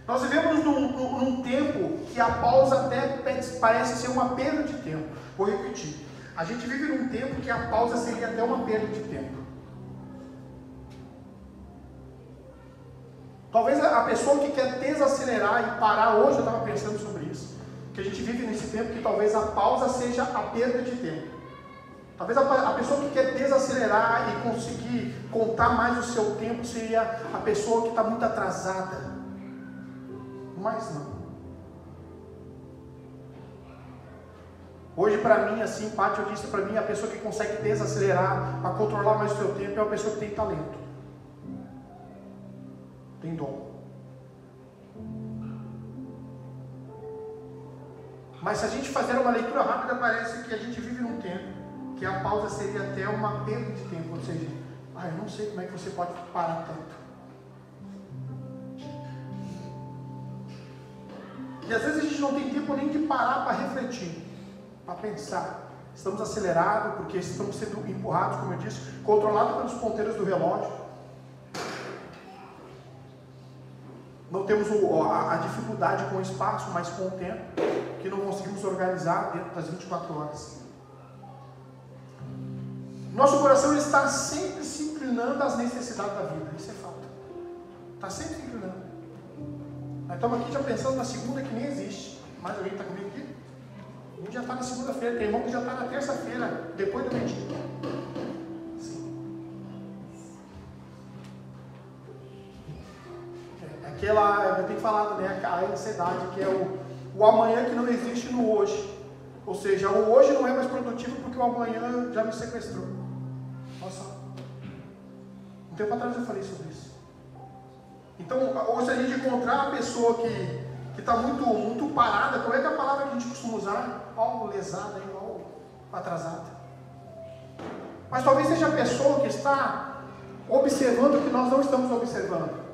Nós vivemos num tempo que a pausa até parece ser uma perda de tempo. Vou repetir. A gente vive num tempo que a pausa seria até uma perda de tempo. Talvez a pessoa que quer desacelerar e parar, hoje eu estava pensando sobre isso, que a gente vive nesse tempo que talvez a pausa seja a perda de tempo. Talvez a pessoa que quer desacelerar e conseguir contar mais o seu tempo seria a pessoa que está muito atrasada. Mas não. Hoje para mim, assim, Pátio disse para mim, a pessoa que consegue desacelerar para controlar mais o seu tempo é uma pessoa que tem talento. Tem dom. Mas se a gente fazer uma leitura rápida, parece que a gente vive num tempo que a pausa seria até uma perda de tempo. Ou seja, eu não sei como é que você pode parar tanto. E às vezes a gente não tem tempo nem de parar para refletir, para pensar. Estamos acelerados porque estamos sendo empurrados, como eu disse, controlados pelos ponteiros do relógio. Não temos a dificuldade com o espaço, mas com o tempo, que não conseguimos organizar dentro das 24 horas. Nosso coração está sempre se inclinando às necessidades da vida, isso é fato. Está sempre se inclinando. Nós estamos aqui já pensando na segunda que nem existe. Mais alguém está comigo aqui? A gente já está na segunda-feira, tem irmão que já está na terça-feira, depois do meio-dia. Aquela, eu tenho falado, né, a ansiedade, que é o amanhã que não existe no hoje. Ou seja, o hoje não é mais produtivo porque o amanhã já me sequestrou. Nossa. Um tempo atrás eu falei sobre isso. Então, ou se a gente encontrar uma pessoa que está muito parada, qual é a palavra que a gente costuma usar? Igual lesada, igual atrasada. Mas talvez seja a pessoa que está observando o que nós não estamos observando.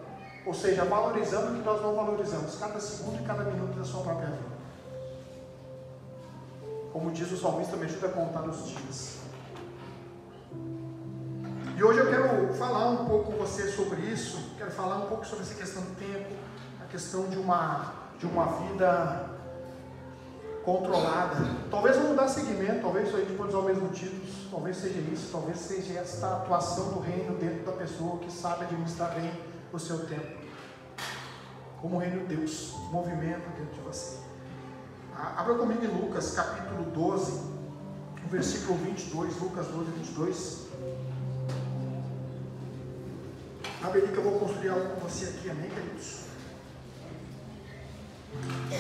Ou seja, valorizando o que nós não valorizamos, cada segundo e cada minuto da sua própria vida. Como diz o salmista, me ajuda a contar os dias. E hoje eu quero falar um pouco com você sobre isso, quero falar um pouco sobre essa questão do tempo, a questão de uma vida controlada. Talvez vamos dar seguimento, talvez a gente pode usar o mesmo título, talvez seja isso, talvez seja esta atuação do reino dentro da pessoa que sabe administrar bem o seu tempo. Como o reino de Deus, movimento dentro de você. Abra comigo em Lucas, capítulo 12, versículo 22, Lucas 12, 22. Abre ali que eu vou construir algo com você aqui, amém, queridos?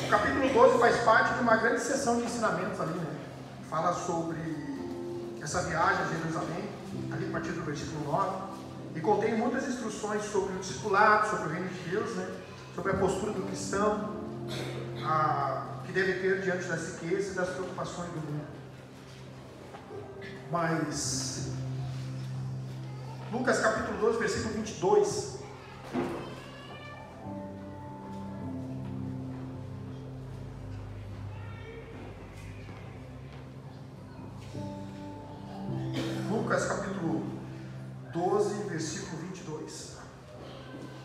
O capítulo 12 faz parte de uma grande sessão de ensinamentos ali, né? Fala sobre essa viagem a Jerusalém, ali a partir do versículo 9. E contém muitas instruções sobre o discipulado, sobre o reino de Deus, né? Sobre a postura do cristão, que deve ter diante das riquezas e das preocupações do mundo. Mas, Lucas capítulo 12, versículo 22. Lucas capítulo 12, versículo 22.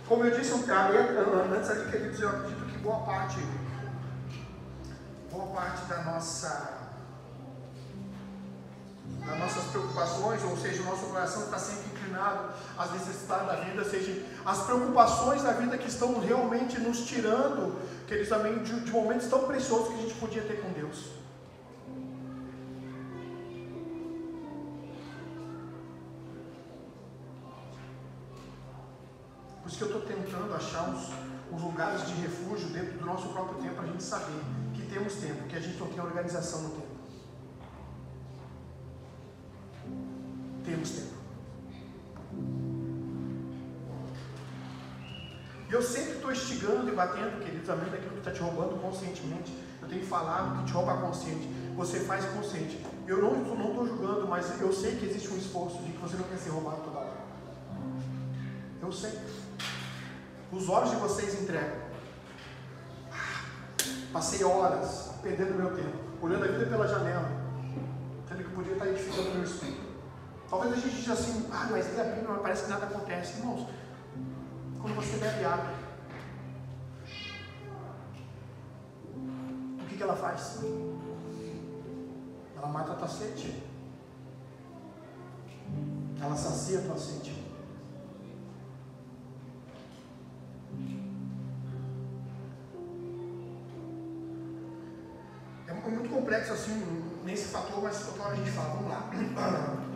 Como eu disse antes ali, queridos, eu acredito que boa parte das nossas preocupações, ou seja, o nosso coração está sempre inclinado às necessidades da vida, ou seja, as preocupações da vida que estão realmente nos tirando, queridos, também de momentos tão preciosos que a gente podia ter com Deus. Por isso que eu estou tentando achar uns lugares de refúgio dentro do nosso próprio tempo, para a gente saber que temos tempo, que a gente não tem organização no tempo. Temos tempo. E eu sempre estou instigando e batendo, queridos, também daquilo que está te roubando conscientemente. Eu tenho falado que te rouba consciente, você faz consciente. Eu não estou julgando, mas eu sei que existe um esforço de que você não quer ser roubado toda hora. Eu sei. Os olhos de vocês entregam. Passei horas perdendo meu tempo, olhando a vida pela janela, sendo que podia estar edificando meu espírito. Talvez a gente diga assim, mas lê a Bíblia, mas parece que nada acontece. Irmãos, quando você bebe água, que ela faz? Ela mata a tua sede. Ela sacia a tua sede. É muito complexo assim, nesse fator, mas outra hora a gente fala. Vamos lá.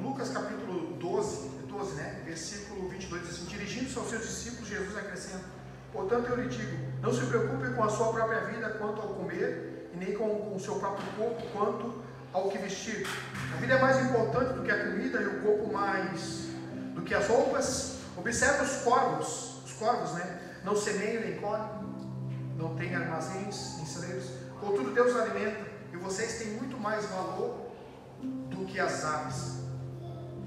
Lucas capítulo 12, né? Versículo 22, diz assim: dirigindo-se aos seus discípulos, Jesus acrescenta: portanto eu lhe digo, não se preocupe com a sua própria vida quanto ao comer, e nem com o seu próprio corpo quanto ao que vestir. A vida é mais importante do que a comida, e o corpo mais do que as roupas. Observe os corvos, né? Não semeiam nem colhem, não têm armazéns nem celeiros, contudo Deus os alimenta, e vocês têm muito mais valor do que as aves.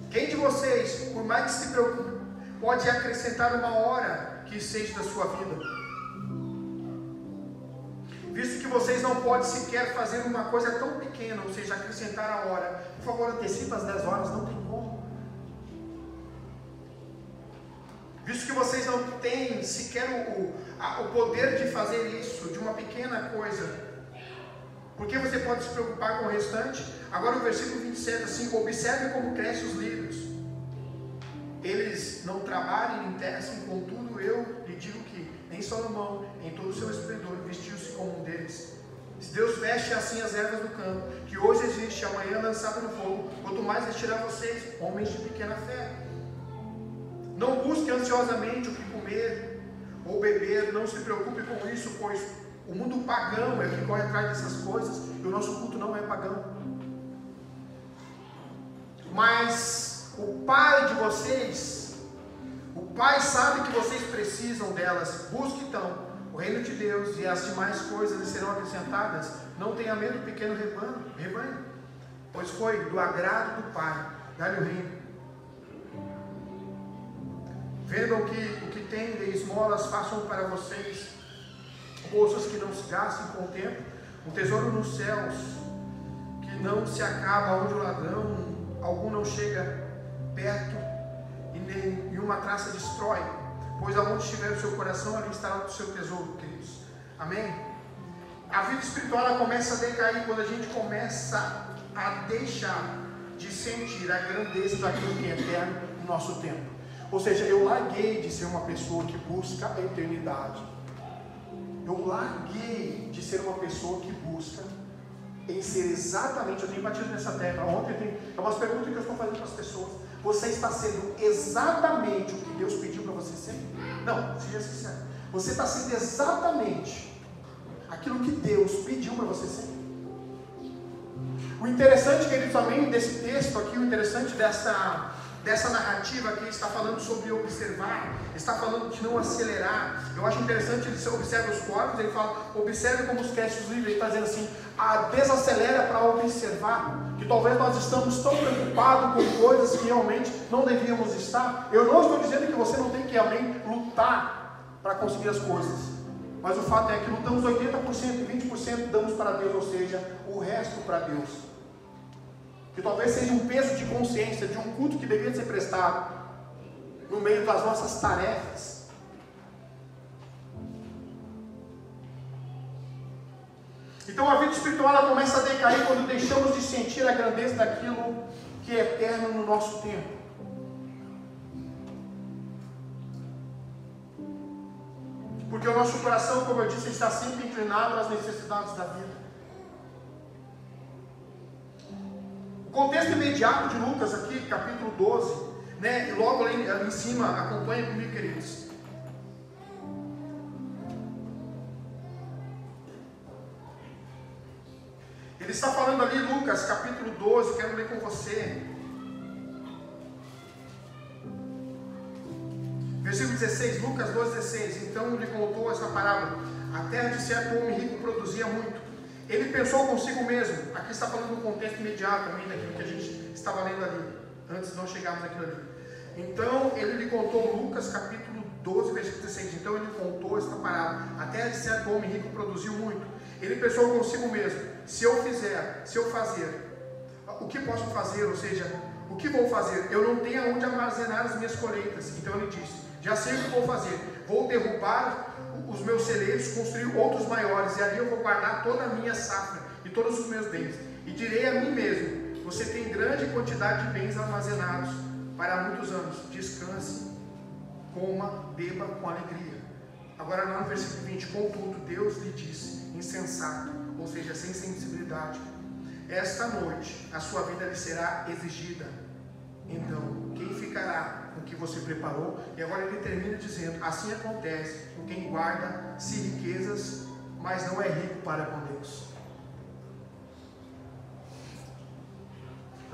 Quem de vocês, por mais que se preocupe, pode acrescentar uma hora que seja da sua vida? Visto que vocês não podem sequer fazer uma coisa tão pequena, ou seja, acrescentar a hora, por favor, antecipa as 10 horas, não tem como. Visto que vocês não têm sequer o poder de fazer isso, de uma pequena coisa, por que você pode se preocupar com o restante? Agora o versículo 27, assim: observe como crescem os lírios. Eles não trabalham nem tecem, contudo eu lhe digo que nem Salomão, em todo o seu esplendor, vestiu-se como um deles. Se Deus veste assim as ervas do campo, que hoje existe, amanhã lançada no fogo, quanto mais vestirá vocês, homens de pequena fé. Não busque ansiosamente o que comer ou beber, não se preocupe com isso, pois o mundo pagão é o que corre atrás dessas coisas, e o nosso culto não é pagão. Mas o Pai de vocês, o Pai sabe que vocês precisam delas. Busque então o reino de Deus, e as demais coisas lhe serão acrescentadas. Não tenha medo do pequeno rebanho, pois foi do agrado do Pai dar-lhe o reino. Vendam o que tem de esmolas, façam para vocês bolsas que não se gastem com o tempo, um tesouro nos céus que não se acaba, onde o ladrão algum não chega perto e nenhuma traça destrói, pois aonde estiver o seu coração, ali estará o seu tesouro, queridos. Amém? A vida espiritual ela começa a decair quando a gente começa a deixar de sentir a grandeza daquilo que é eterno no nosso tempo. Ou seja, eu larguei de ser uma pessoa que busca a eternidade. Eu larguei de ser uma pessoa que busca em ser exatamente, eu tenho batido nessa tecla, ontem é umas perguntas que eu estou fazendo para as pessoas: você está sendo exatamente o que Deus pediu para você ser? Não, seja sincero. Você está sendo exatamente aquilo que Deus pediu para você ser? O interessante, queridos, também desse texto aqui, o interessante dessa narrativa aqui, está falando sobre observar, está falando de não acelerar. Eu acho interessante, ele observa os corpos, ele fala, observe como os crescem os livros, ele está dizendo assim, desacelera para observar, que talvez nós estamos tão preocupados com coisas que realmente não devíamos estar. Eu não estou dizendo que você não tem que realmente lutar para conseguir as coisas, mas o fato é que lutamos 80%, 20% damos para Deus, ou seja, o resto para Deus. Que talvez seja um peso de consciência de um culto que deveria ser prestado no meio das nossas tarefas. Então a vida espiritual ela começa a decair quando deixamos de sentir a grandeza daquilo que é eterno no nosso tempo. Porque o nosso coração, como eu disse, está sempre inclinado às necessidades da vida. O contexto imediato de Lucas aqui, capítulo 12, né? E logo ali em cima, acompanha comigo, queridos. Ele está falando ali, Lucas, capítulo 12, quero ler com você. Versículo 16, Lucas 12, 16. Então lhe contou essa parábola. A terra de certo homem rico produzia muito. Ele pensou consigo mesmo. Aqui está falando do contexto imediato também, daquilo que a gente estava lendo ali, antes de nós chegarmos naquilo ali. Então ele lhe contou, Lucas capítulo 12, versículo 16. Então ele contou esta parábola. A terra de certo homem rico produziu muito. Ele pensou consigo mesmo, se eu fazer, o que posso fazer? Ou seja, o que vou fazer? Eu não tenho onde armazenar as minhas colheitas. Então ele disse, já sei o que vou fazer, vou derrubar os meus celeiros, construir outros maiores, e ali eu vou guardar toda a minha safra e todos os meus bens. E direi a mim mesmo: você tem grande quantidade de bens armazenados para muitos anos. Descanse, coma, beba com alegria. Agora lá no versículo 20: contudo, Deus lhe disse, insensato, ou seja, sem sensibilidade: esta noite a sua vida lhe será exigida. Então, quem ficará com o que você preparou? E agora ele termina dizendo: assim acontece com quem guarda-se riquezas, mas não é rico para com Deus.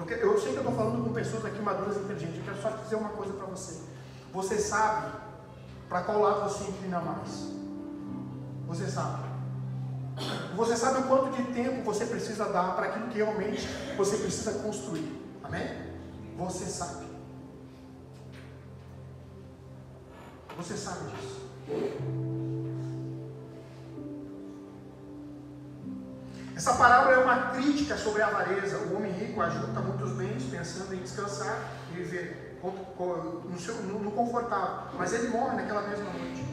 Eu sei que eu estou falando com pessoas aqui maduras e inteligentes. Eu quero só te dizer uma coisa para você. Você sabe para qual lado você inclina mais. Você sabe. Você sabe o quanto de tempo você precisa dar para aquilo que realmente você precisa construir. Amém? Você sabe. Você sabe disso. Essa parábola é uma crítica sobre a avareza. O homem rico ajunta muitos bens pensando em descansar e viver no confortável, mas ele morre naquela mesma noite.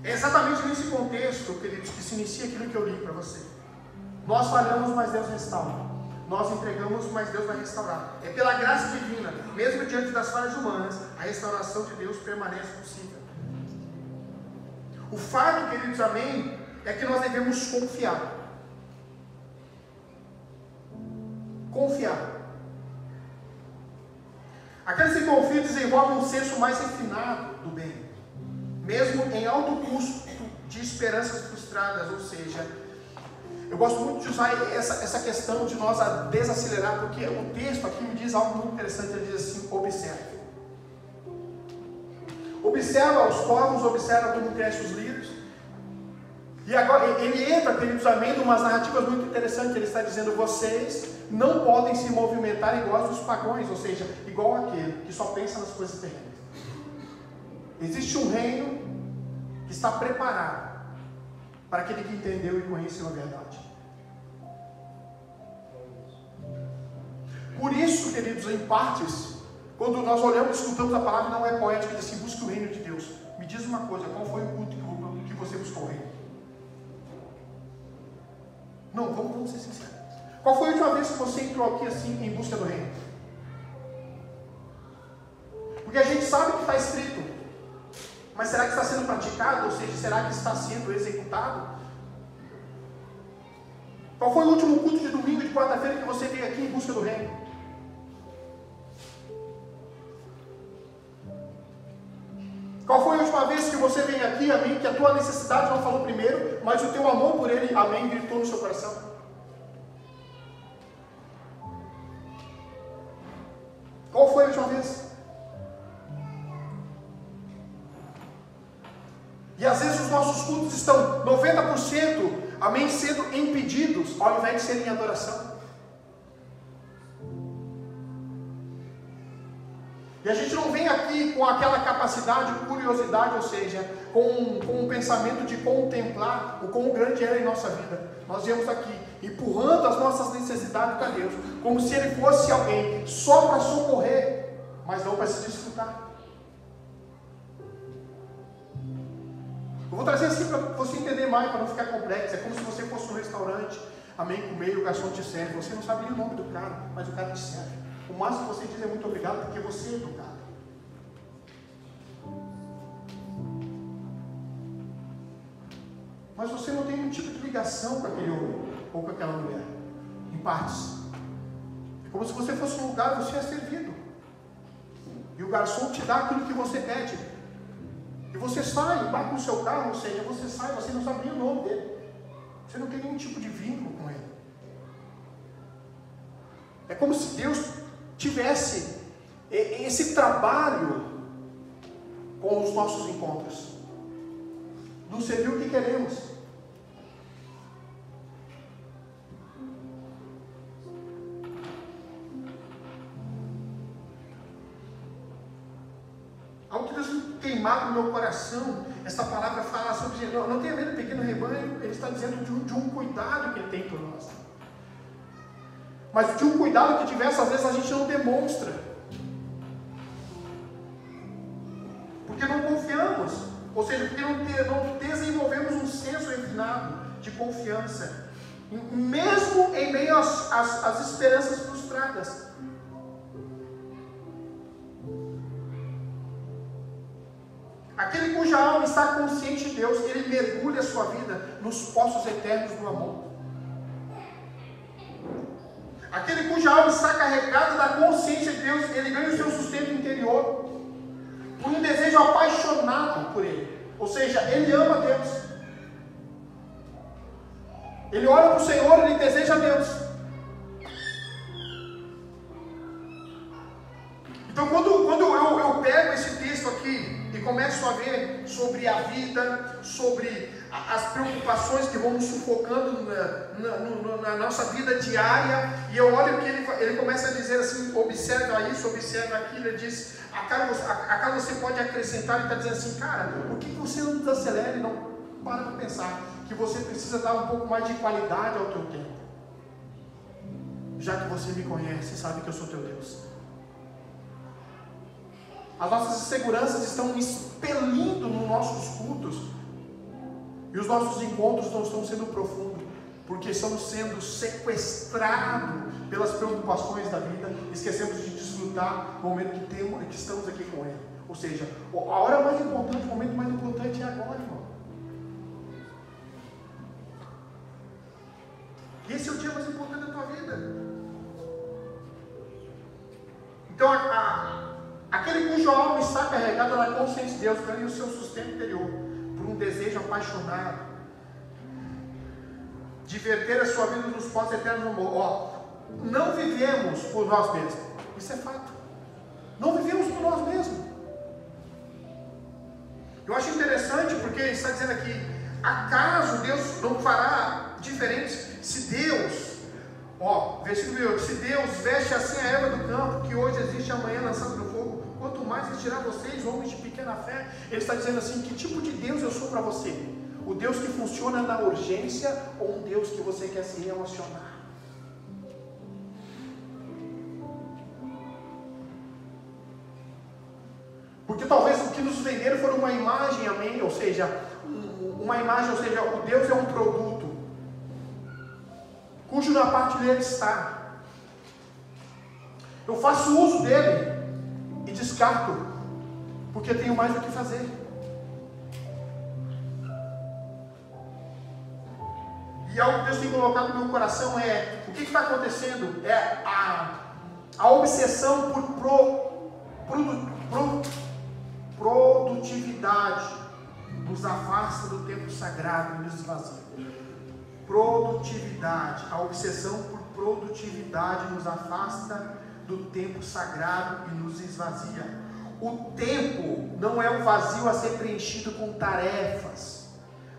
É exatamente nesse contexto, queridos, que se inicia aquilo que eu li para você. Nós falhamos, mas Deus restaura. Nós entregamos, mas Deus vai restaurar. É pela graça divina, mesmo diante das falhas humanas, a restauração de Deus permanece possível. O fato, queridos, amém, é que nós devemos confiar. Confiar. Aqueles que confiam desenvolvem um senso mais refinado do bem, mesmo em alto custo de esperanças frustradas. Ou seja, eu gosto muito de usar essa questão de nós desacelerar, porque o texto aqui me diz algo muito interessante. Ele diz assim: observe. Observa os povos, observa como crescem os lírios. E agora ele entra, queridos, amém, em umas narrativas muito interessantes. Ele está dizendo: vocês não podem se movimentar igual dos pagãos, ou seja, igual aquele que só pensa nas coisas terrenas. Existe um reino que está preparado para aquele que entendeu e conheceu a verdade. Por isso, queridos, em partes, quando nós olhamos e escutamos a palavra, não é poética, diz assim: busque o reino de Deus. Me diz uma coisa: qual foi o culto que você buscou o reino? Não, vamos ser sinceros. Qual foi a última vez que você entrou aqui assim em busca do reino? Porque a gente sabe que está escrito, mas será que está sendo praticado? Ou seja, será que está sendo executado? Qual foi o último culto de domingo, de quarta-feira, que você veio aqui em busca do reino? Qual foi a última vez que você veio aqui, amém, que a tua necessidade não falou primeiro, mas o teu amor por ele, amém, gritou no seu coração? Qual foi a última vez? E às vezes os nossos cultos estão 90%, amém, sendo impedidos, ao invés de serem em adoração. E a gente não vem aqui com aquela capacidade, curiosidade, ou seja, com um pensamento de contemplar o quão grande era em nossa vida. Nós viemos aqui empurrando as nossas necessidades para Deus, como se Ele fosse alguém só para socorrer, mas não para se desfrutar. Eu vou trazer assim para você entender mais, para não ficar complexo. É como se você fosse um restaurante, amém, comer e o garçom te serve. Você não sabe nem o nome do cara, mas o cara te serve. O máximo que você diz é muito obrigado, porque você é educado. Mas você não tem nenhum tipo de ligação com aquele homem ou com aquela mulher, em partes. É como se você fosse um lugar, você é servido. E o garçom te dá aquilo que você pede. E você sai, embarca no seu carro, ou seja, você sai, você não sabe nem o nome dele. Você não tem nenhum tipo de vínculo com ele. É como se Deus tivesse esse trabalho com os nossos encontros. Não serviu o que queremos. Algo que Deus queimado no meu coração, essa palavra fala sobre, não tenha medo do pequeno rebanho, ele está dizendo de um cuidado que ele tem por nós. Mas de um cuidado que diversas vezes a gente não demonstra. Porque não confiamos. Ou seja, porque não desenvolvemos um senso refinado de confiança, mesmo em meio às esperanças frustradas. Aquele cuja alma está consciente de Deus, ele mergulha a sua vida nos poços eternos do amor. Aquele cuja alma está carregada da consciência de Deus, ele ganha o seu sustento interior por um desejo apaixonado por Ele. Ou seja, ele ama Deus. Ele olha para o Senhor, ele deseja Deus. Então, quando eu pego esse texto aqui e começo a ver sobre a vida, sobre as preocupações que vão nos sufocando na nossa vida diária, e eu olho que ele começa a dizer assim: observa isso, observa aquilo. Ele diz: acaso você pode acrescentar, ele está dizendo assim: cara, por que você não desacelera e não para para pensar que você precisa dar um pouco mais de qualidade ao teu tempo, já que você me conhece e sabe que eu sou teu Deus. As nossas inseguranças estão expelindo nos nossos cultos, e os nossos encontros não estão sendo profundos, porque estamos sendo sequestrados pelas preocupações da vida. Esquecemos de desfrutar o momento que estamos aqui com Ele. Ou seja, a hora mais importante, o momento mais importante é agora, irmão. Esse é o dia mais importante da tua vida. Então, aquele cuja alma está carregada na consciência de Deus ganha o seu sustento interior por um desejo apaixonado de verter a sua vida nos poços eternos do amor. Não vivemos por nós mesmos. Isso é fato. Não vivemos por nós mesmos. Eu acho interessante porque ele está dizendo aqui: acaso Deus não fará diferente se Deus, versículo 8, se Deus veste assim a erva do campo, que hoje existe e amanhã lançada no fogo, quanto mais vestirá vocês, homens de pequena fé. Ele está dizendo assim: que tipo de Deus eu sou para você? O Deus que funciona na urgência, ou um Deus que você quer se relacionar? Porque talvez o que nos venderam foi uma imagem, amém? Ou seja, o Deus é um produto, cujo na parte dele está. Eu faço uso dele e descarto, porque tenho mais o que fazer. E algo que Deus tem colocado no meu coração é: o que está acontecendo? É a obsessão por produtividade nos afasta do tempo sagrado e nos esvazia. Produtividade, a obsessão por produtividade nos afasta do tempo sagrado e nos esvazia. O tempo não é um vazio a ser preenchido com tarefas,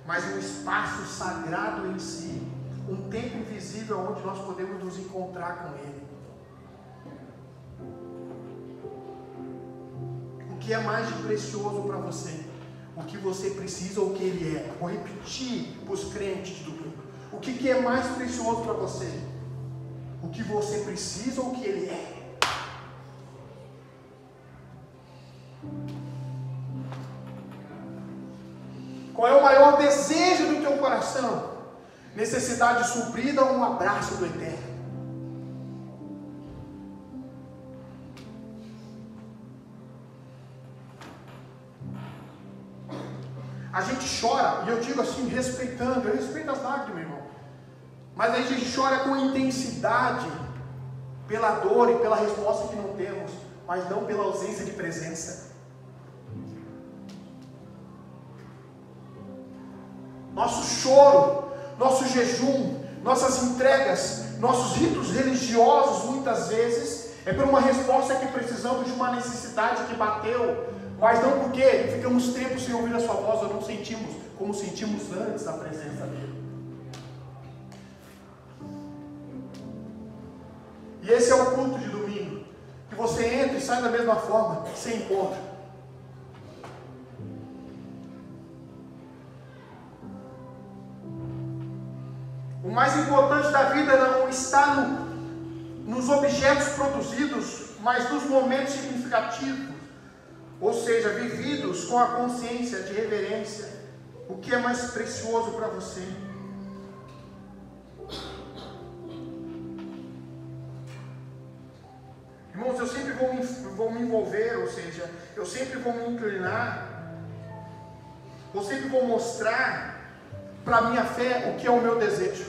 mas um espaço sagrado em si, um tempo invisível onde nós podemos nos encontrar com Ele. O que é mais de precioso para você? O que você precisa ou o que Ele é? Vou repetir para os crentes de domingo. O que é mais precioso para você? O que você precisa ou o que Ele é? Qual é o maior desejo do teu coração? Necessidade suprida ou um abraço do Eterno? A gente chora, e eu digo assim, respeitando, eu respeito as lágrimas, irmão, mas a gente chora com intensidade pela dor e pela resposta que não temos, mas não pela ausência de presença. Nosso choro, nosso jejum, nossas entregas, nossos ritos religiosos, muitas vezes, é por uma resposta que precisamos de uma necessidade que bateu, mas não porque ficamos tempos sem ouvir a sua voz, ou não sentimos como sentimos antes a presença dele. E esse é o culto de domingo, que você entra e sai da mesma forma, sem encontro. O mais importante da vida não está nos objetos produzidos, mas nos momentos significativos, Ou seja, vividos com a consciência de reverência. O que é mais precioso para você? Irmãos, eu sempre vou me envolver, ou seja, eu sempre vou me inclinar, eu sempre vou mostrar para a minha fé o que é o meu desejo.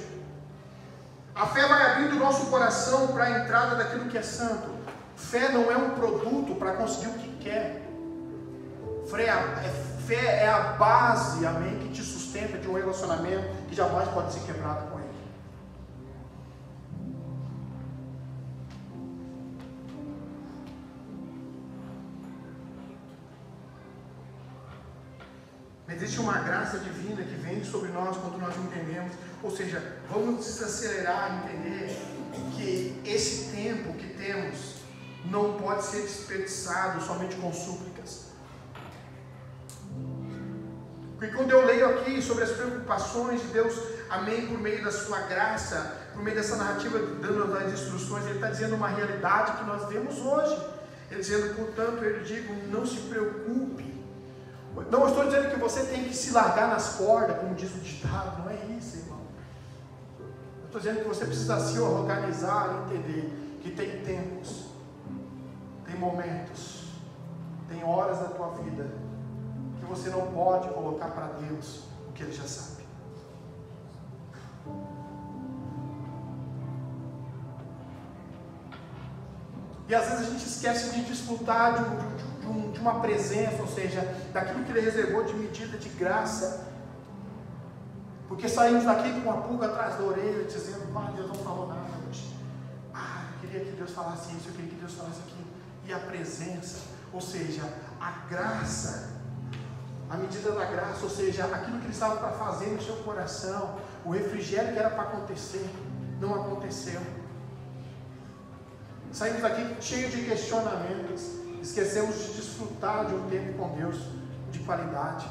A fé vai abrindo o nosso coração para a entrada daquilo que é santo. Fé não é um produto para conseguir o que quer. Fé é a base, amém, que te sustenta de um relacionamento que jamais pode ser quebrado com Ele. Existe uma graça divina que vem sobre nós quando nós entendemos, ou seja, vamos desacelerar e entender que esse tempo que temos não pode ser desperdiçado somente com súplicas. Porque quando eu leio aqui sobre as preocupações de Deus, amém, por meio da sua graça, por meio dessa narrativa, dando as instruções, Ele está dizendo uma realidade que nós vemos hoje. Ele dizendo, portanto, eu digo, não se preocupe. Não estou dizendo que você tem que se largar nas cordas, como diz o ditado, não é isso, irmão. Eu estou dizendo que você precisa se organizar e entender que tem tempos, tem momentos, tem horas da tua vida que você não pode colocar para Deus o que Ele já sabe. E às vezes a gente esquece de desfrutar de uma presença, ou seja, daquilo que Ele reservou de medida de graça, porque saímos daqui com uma pulga atrás da orelha, dizendo, Deus não falou nada hoje. Eu queria que Deus falasse isso, eu queria que Deus falasse aquilo. E a presença, ou seja, a graça, a medida da graça, ou seja, aquilo que Ele estava para fazer no seu coração, o refrigério que era para acontecer, não aconteceu. Saímos daqui cheios de questionamentos, esquecemos de desfrutar de um tempo com Deus de qualidade.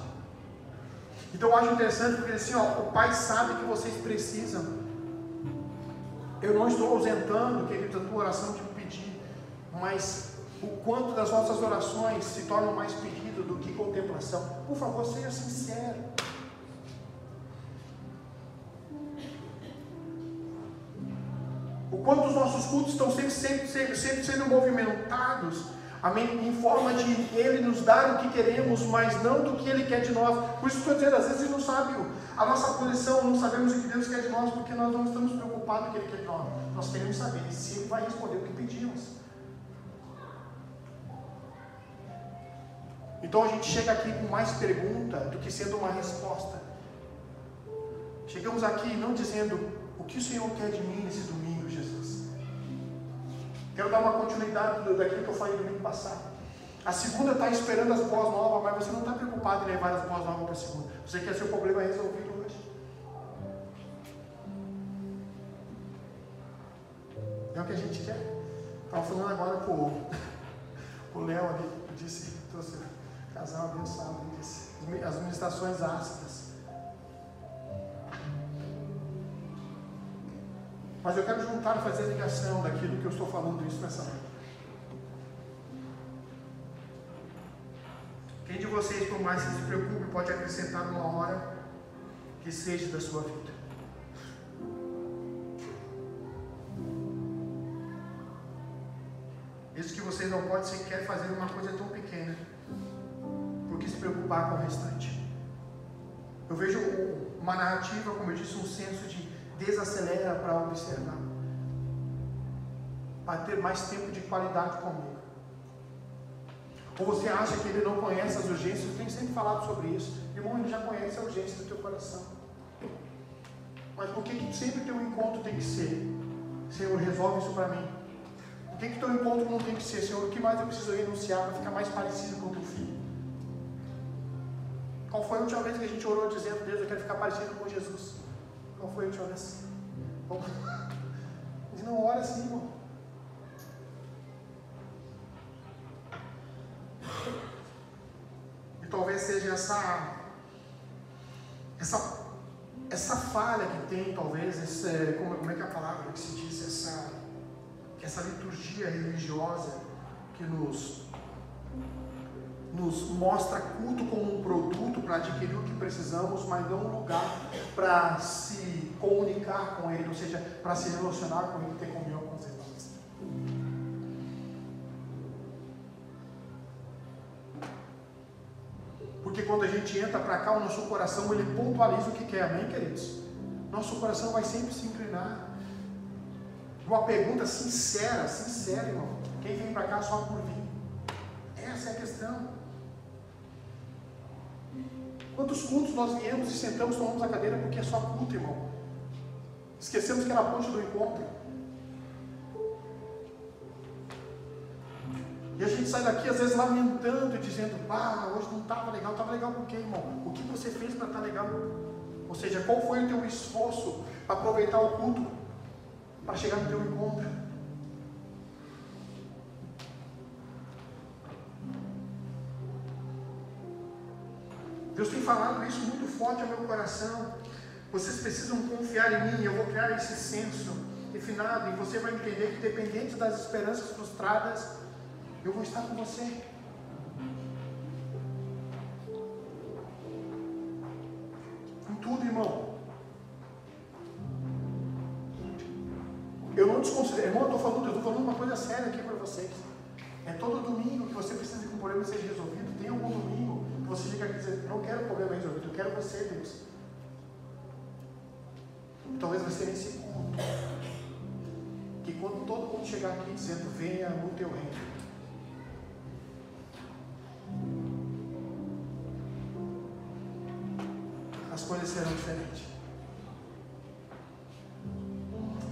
Então eu acho interessante porque assim, o Pai sabe que vocês precisam. Eu não estou ausentando, queridos, a tua oração de pedir, mas o quanto das nossas orações se tornam mais pedido do que contemplação. Por favor, seja sincero. O quanto os nossos cultos estão sempre sendo movimentados, amém, em forma de Ele nos dar o que queremos, mas não do que Ele quer de nós. Por isso que eu estou dizendo, às vezes Ele não sabe a nossa posição, não sabemos o que Deus quer de nós, porque nós não estamos preocupados com o que Ele quer de nós. Nós queremos saber se Ele vai responder o que pedimos. Então a gente chega aqui com mais pergunta do que sendo uma resposta. Chegamos aqui não dizendo o que o Senhor quer de mim nesse domingo, Jesus. Quero dar uma continuidade daquilo que eu falei no domingo passado. A segunda está esperando as boas novas, mas você não está preocupado em levar as boas novas para a segunda. Você quer seu problema resolvido hoje. É o que a gente quer. Estava falando agora com o Léo ali, eu disse, trouxe um casal abençoado, ele disse, as ministrações ácidas. Mas eu quero juntar e fazer a ligação daquilo que eu estou falando isso nessa noite. Quem de vocês, por mais que se preocupe, pode acrescentar uma hora que seja da sua vida? Isso que vocês não podem sequer fazer uma coisa tão pequena, porque se preocupar com o restante. Eu vejo uma narrativa, como eu disse, um senso de desacelera para observar, para ter mais tempo de qualidade comigo. Ou você acha que Ele não conhece as urgências? Eu tenho sempre falado sobre isso. Irmão, Ele já conhece a urgência do teu coração. Mas por que sempre teu encontro tem que ser? Senhor, resolve isso para mim. Por que teu encontro não tem que ser? Senhor, o que mais eu preciso renunciar para ficar mais parecido com o teu filho? Qual foi a última vez que a gente orou dizendo, Deus, eu quero ficar parecido com Jesus? Qual foi a última vez? A gente não ora assim, irmão. E talvez seja essa falha que tem, talvez, como é que é a palavra que se diz, essa liturgia religiosa que nos nos mostra culto como um produto para adquirir o que precisamos, mas não um lugar para se comunicar com Ele, ou seja, para se relacionar com Ele, ter comunhão com os irmãos. Porque quando a gente entra para cá, o nosso coração, ele pontualiza o que quer, amém, queridos? Nosso coração vai sempre se inclinar. Uma pergunta sincera, irmão. Quem vem para cá só por vir? Essa é a questão. Quantos cultos nós viemos e sentamos, tomamos a cadeira porque é só culto, irmão? Esquecemos que era a ponte do encontro. E a gente sai daqui às vezes lamentando e dizendo: hoje não estava legal. Estava legal por quê, irmão? O que você fez para estar legal? Ou seja, qual foi o teu esforço para aproveitar o culto, para chegar no teu encontro? Deus tem falado isso muito forte ao meu coração. Vocês precisam confiar em mim. Eu vou criar esse senso refinado, e você vai entender que, dependente das esperanças frustradas, eu vou estar com você. Em tudo, irmão. Eu não desconsidero. Irmão, eu estou falando uma coisa séria aqui para vocês. É todo domingo que você precisa que um problema seja resolvido. Tem algum domingo que você chega aqui e diz: não quero o problema resolvido, eu quero você, Deus. Talvez vai ser nesse ponto que, quando todo mundo chegar aqui dizendo: venha no teu reino, as coisas serão diferentes.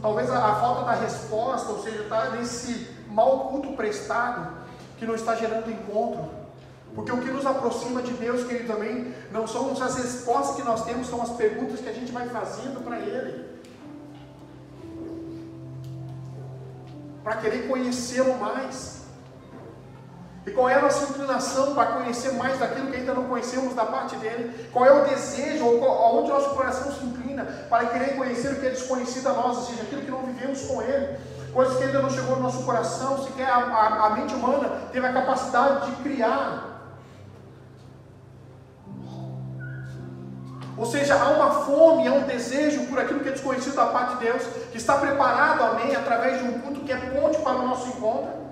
Talvez a falta da resposta, ou seja, está nesse mau culto prestado, que não está gerando encontro. Porque o que nos aproxima de Deus, querido, também não são as respostas que nós temos, são as perguntas que a gente vai fazendo para Ele, para querer conhecê-lo mais. E qual é a nossa inclinação para conhecer mais daquilo que ainda não conhecemos da parte dele? Qual é o desejo, onde nosso coração se inclina para querer conhecer o que é desconhecido a nós, ou seja, aquilo que não vivemos com ele, coisas que ainda não chegou no nosso coração, sequer a mente humana teve a capacidade de criar. Ou seja, há uma fome, há um desejo por aquilo que é desconhecido da parte de Deus, que está preparado, amém, através de um culto que é ponte para o nosso encontro.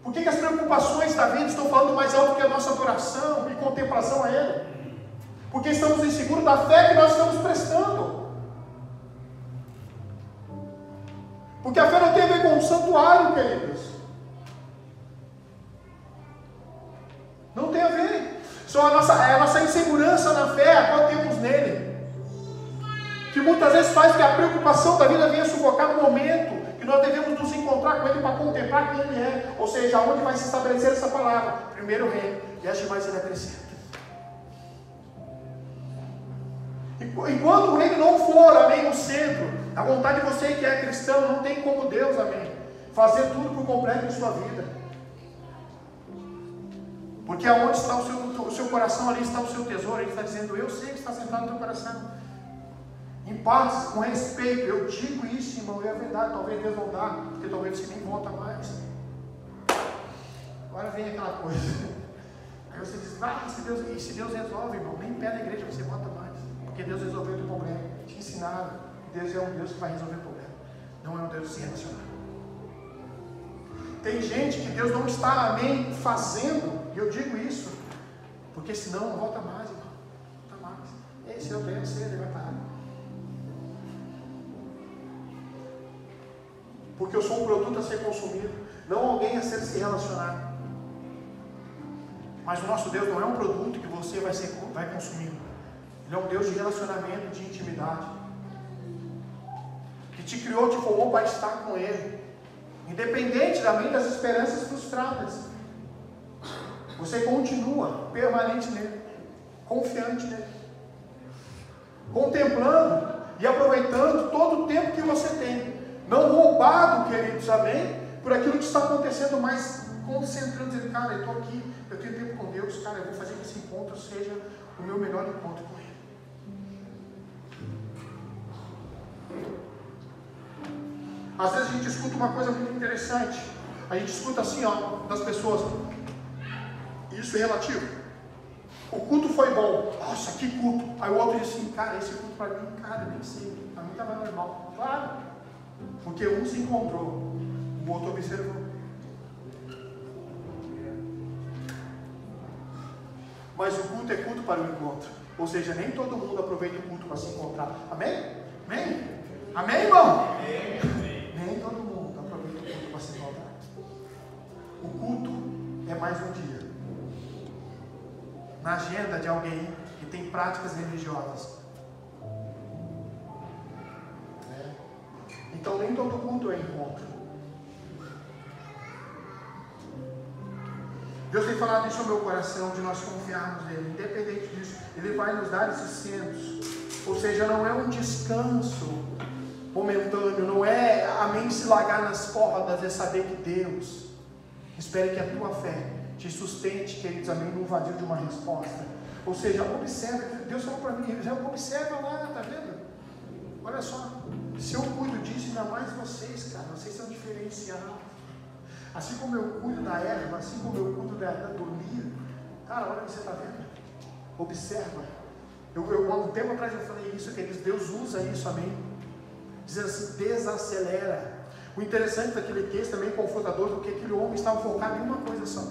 Por que as preocupações da vida estão falando mais alto que a nossa adoração e contemplação a Ele? Porque estamos inseguros da fé que nós estamos prestando. Porque a fé não tem a ver com um santuário, queridos. Não tem a ver. Só é a nossa insegurança na fé, a qual temos nele, que muitas vezes faz que a preocupação da vida venha sufocar no momento que nós devemos nos encontrar com Ele para contemplar quem Ele é, ou seja, onde vai se estabelecer essa palavra: primeiro o reino, e as demais Ele acrescenta. Enquanto o reino não for, amém, no centro, a vontade de você que é cristão, não tem como Deus, amém, fazer tudo por completo em sua vida. Porque aonde está o seu coração, ali está o seu tesouro. Ele está dizendo: eu sei que está sentado no teu coração. Em paz, com respeito, eu digo isso, irmão, e é verdade. Talvez Deus não dá, porque talvez você nem volta mais. Agora vem aquela coisa. Aí você diz: e se Deus resolve, irmão, nem pé da igreja você volta mais. Porque Deus resolveu o teu problema. Te ensinaram. Deus é um Deus que vai resolver o problema. Não é um Deus de se relacionar. Tem gente que Deus não está, amém, fazendo. E eu digo isso, porque senão não volta mais, irmão. Não volta mais. Esse é o Deus, ele vai parar. Porque eu sou um produto a ser consumido, não alguém a ser se relacionar. Mas o nosso Deus não é um produto que você vai consumindo. Ele é um Deus de relacionamento, de intimidade, que te criou, te formou para estar com Ele, independente também das esperanças frustradas. Você continua permanente nele, confiante nele, contemplando e aproveitando todo o tempo que você tem, não roubado, queridos, amém, por aquilo que está acontecendo, mas concentrando, dizendo: cara, eu estou aqui, eu tenho tempo com Deus, cara, eu vou fazer que esse encontro seja o meu melhor encontro com Ele. Às vezes a gente escuta uma coisa muito interessante. A gente escuta assim, ó, das pessoas. Isso é relativo. O culto foi bom. Nossa, que culto. Aí o outro diz assim, cara, esse culto para mim, cara, nem sei. Para mim estava normal. Claro. Porque um se encontrou, o outro observou. Mas o culto é culto para o encontro. Ou seja, nem todo mundo aproveita o culto para se encontrar. Amém? Amém? Amém, irmão? Nem todo mundo aproveita o culto para se encontrar. O culto é mais um dia na agenda de alguém que tem práticas religiosas. Então nem todo culto é encontro. Deus tem falado isso no meu coração, de nós confiarmos nele. Independente disso, Ele vai nos dar esses centros. Ou seja, não é um descanso momentâneo, não é a mente se largar nas cordas, é saber que Deus espere que a tua fé te sustente, queridos, amém, no vazio de uma resposta. Ou seja, observa, Deus falou para mim, observa lá, tá vendo? Olha só, se eu cuido disso, ainda mais vocês, cara, vocês são diferenciados. Assim como eu cuido da erva, assim como eu cuido do lírio, cara, olha o que você está vendo. Observa. Há um tempo atrás eu falei isso, queridos, Deus usa isso, amém? Dizendo assim, desacelera. O interessante daquele texto também confrontador, porque aquele homem estava focado em uma coisa só.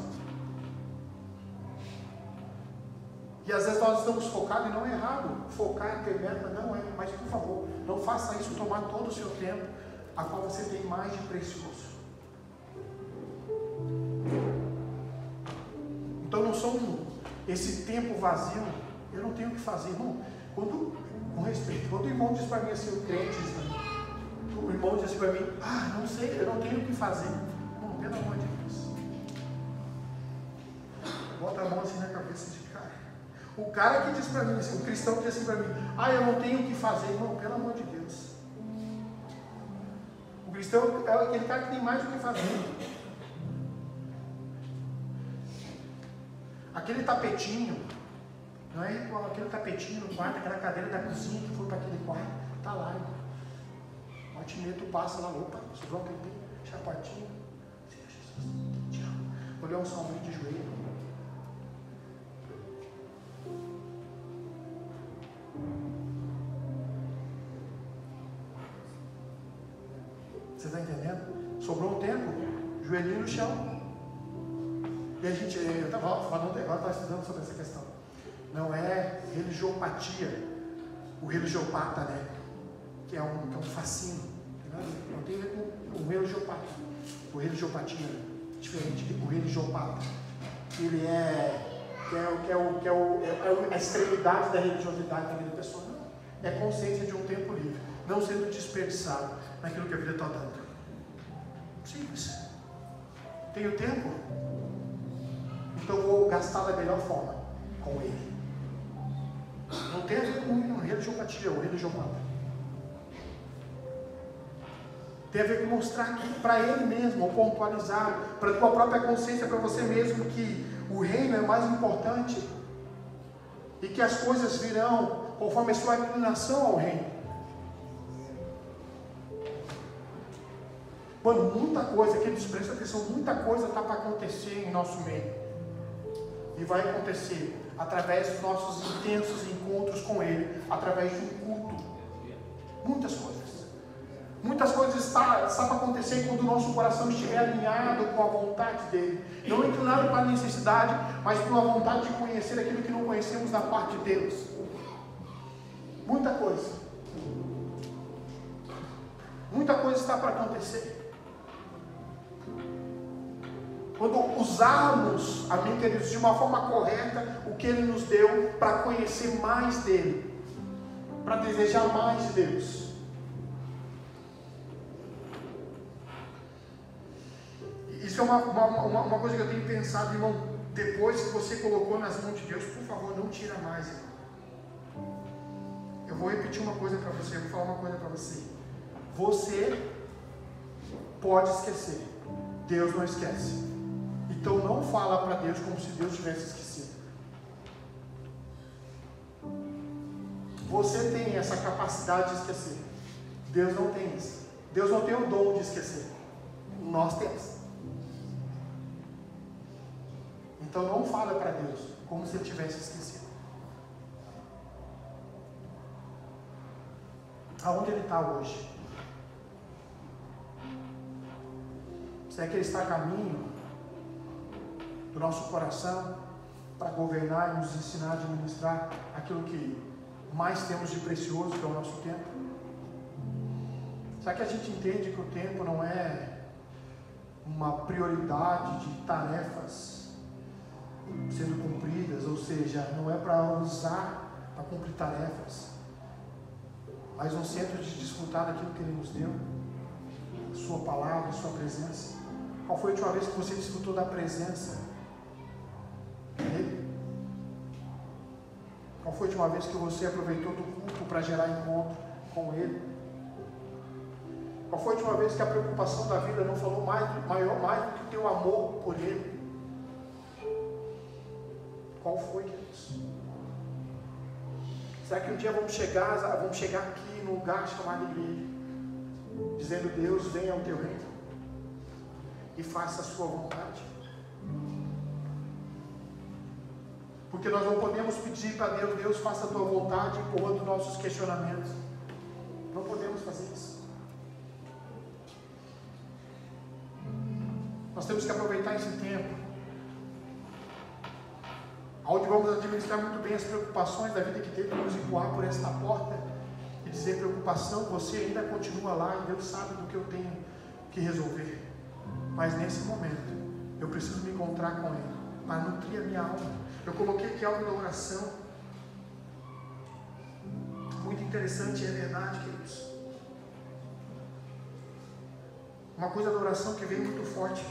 E às vezes nós estamos focados e não é errado. Focar em ter meta não é, mas por favor, não faça isso tomar todo o seu tempo, a qual você tem mais de precioso. Então não sou esse tempo vazio, eu não tenho o que fazer, irmão. Com respeito, quando o irmão diz para mim assim, o crente diz para mim, o irmão diz assim para mim, não sei, eu não tenho o que fazer. Irmão, pelo amor de Deus. Bota a mão assim na cabeça de cara. O cara que diz para mim, assim, o cristão que diz assim para mim, eu não tenho o que fazer, irmão, pelo amor de Deus. O cristão é aquele cara que tem mais o que fazer. Aquele tapetinho, não é igual aquele tapetinho no quarto, aquela cadeira da cozinha que foi para aquele quarto, está lá, irmão. O altimeto passa lá, opa, sobrou um tempinho, chapatinho, Senhor Jesus, te amo. Vou ler um salmo de joelho. Você está entendendo? Sobrou um tempo, joelhinho no chão. E a gente, eu estava falando, agora estava estudando sobre essa questão. Não é religiopatia, o religiopata, né? Que é um fascínio. Não tem a ver com o religiopata. O religiopatia, diferente do religiopata. Ele é a extremidade da religiosidade da vida da pessoa. Não. É consciência de um tempo livre, não sendo desperdiçado naquilo que a vida está dando. Simples. Tenho tempo? Então eu vou gastar da melhor forma com ele. Não tem a ver com religiopatia ou religiopata. Tem a ver com mostrar para ele mesmo, ou pontualizar, para a tua própria consciência, para você mesmo, que o reino é mais importante e que as coisas virão conforme a sua inclinação ao reino. Mano, muita coisa, queridos, presta atenção, muita coisa está para acontecer em nosso meio. E vai acontecer através dos nossos intensos encontros com Ele, através de um culto. Muitas coisas. Muitas coisas está para acontecer quando o nosso coração estiver alinhado com a vontade dEle. Não inclinado para a necessidade, mas com a vontade de conhecer aquilo que não conhecemos da parte de Deus. Muita coisa. Muita coisa está para acontecer. Quando usarmos, amém, queridos, de uma forma correta o que Ele nos deu para conhecer mais dEle, para desejar mais de Deus. Isso é uma coisa que eu tenho pensado, irmão. Depois que você colocou nas mãos de Deus, por favor, não tira mais, irmão. Eu vou repetir uma coisa para você, eu vou falar uma coisa para você. Você pode esquecer, Deus não esquece. Então não fala para Deus como se Deus tivesse esquecido. Você tem essa capacidade de esquecer. Deus não tem isso. Deus não tem o dom de esquecer. Nós temos. Então não fala para Deus como se ele tivesse esquecido. Aonde ele está hoje? Será que ele está a caminho do nosso coração para governar e nos ensinar a administrar aquilo que mais temos de precioso, que é o nosso tempo? Será que a gente entende que o tempo não é uma prioridade de tarefas sendo cumpridas, ou seja, não é para usar para cumprir tarefas, mas um centro de desfrutar daquilo que Ele nos deu, a Sua palavra, a Sua presença? Qual foi a última vez que você desfrutou da presença dEle? Qual foi a última vez que você aproveitou do culto para gerar encontro com Ele? Qual foi a última vez que a preocupação da vida não falou mais do que o teu amor por Ele? Qual foi, queridos? Será que um dia vamos chegar aqui num lugar chamado igreja, dizendo: Deus, venha ao teu reino e faça a sua vontade? Porque nós não podemos pedir para Deus: Deus, faça a tua vontade, empurrando nossos questionamentos. Não podemos fazer isso. Nós temos que aproveitar esse tempo, onde vamos administrar muito bem as preocupações da vida que tentam nos empurrar por esta porta e dizer: preocupação, você ainda continua lá e Deus sabe do que eu tenho que resolver. Mas nesse momento, eu preciso me encontrar com Ele, para nutrir a minha alma. Eu coloquei aqui algo da oração, muito interessante, é verdade, queridos. Uma coisa da oração que veio muito forte.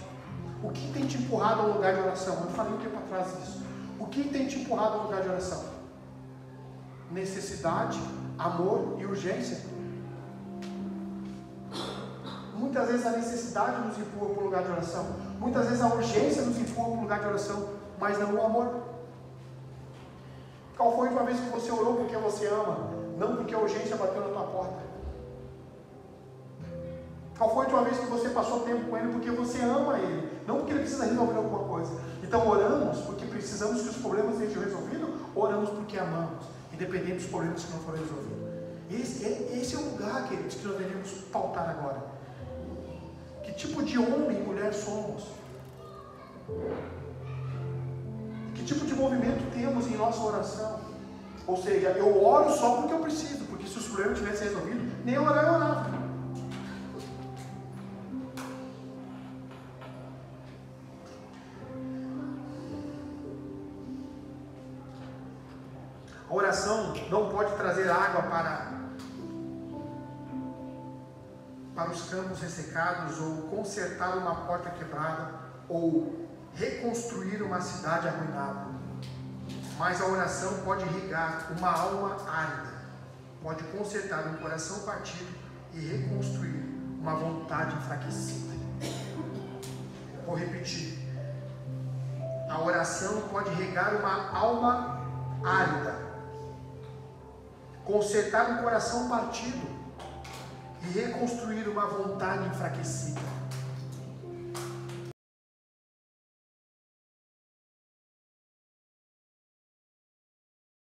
O que tem te empurrado ao lugar de oração? Eu falei um tempo atrás disso. O que tem te empurrado ao lugar de oração? Necessidade, amor e urgência. Muitas vezes a necessidade nos empurra para o lugar de oração. Muitas vezes a urgência nos empurra para o lugar de oração, mas não o amor. Qual foi a última vez que você orou porque você ama? Não porque a urgência bateu na tua porta. Qual foi a última vez que você passou tempo com Ele porque você ama Ele? Não porque Ele precisa resolver alguma coisa. Então oramos porque precisamos que os problemas sejam resolvidos, ou oramos porque amamos, independente dos problemas que não foram resolvidos. Esse é o lugar, queridos, que nós devemos pautar agora. Que tipo de homem e mulher somos? Que tipo de movimento temos em nossa oração? Ou seja, eu oro só porque eu preciso, porque se os problemas tivessem resolvido, nem orar eu orava. A oração não pode trazer água para os campos ressecados, ou consertar uma porta quebrada, ou reconstruir uma cidade arruinada. Mas a oração pode irrigar uma alma árida, pode consertar um coração partido e reconstruir uma vontade enfraquecida. Vou repetir. A oração pode regar uma alma árida, consertar um coração partido e reconstruir uma vontade enfraquecida.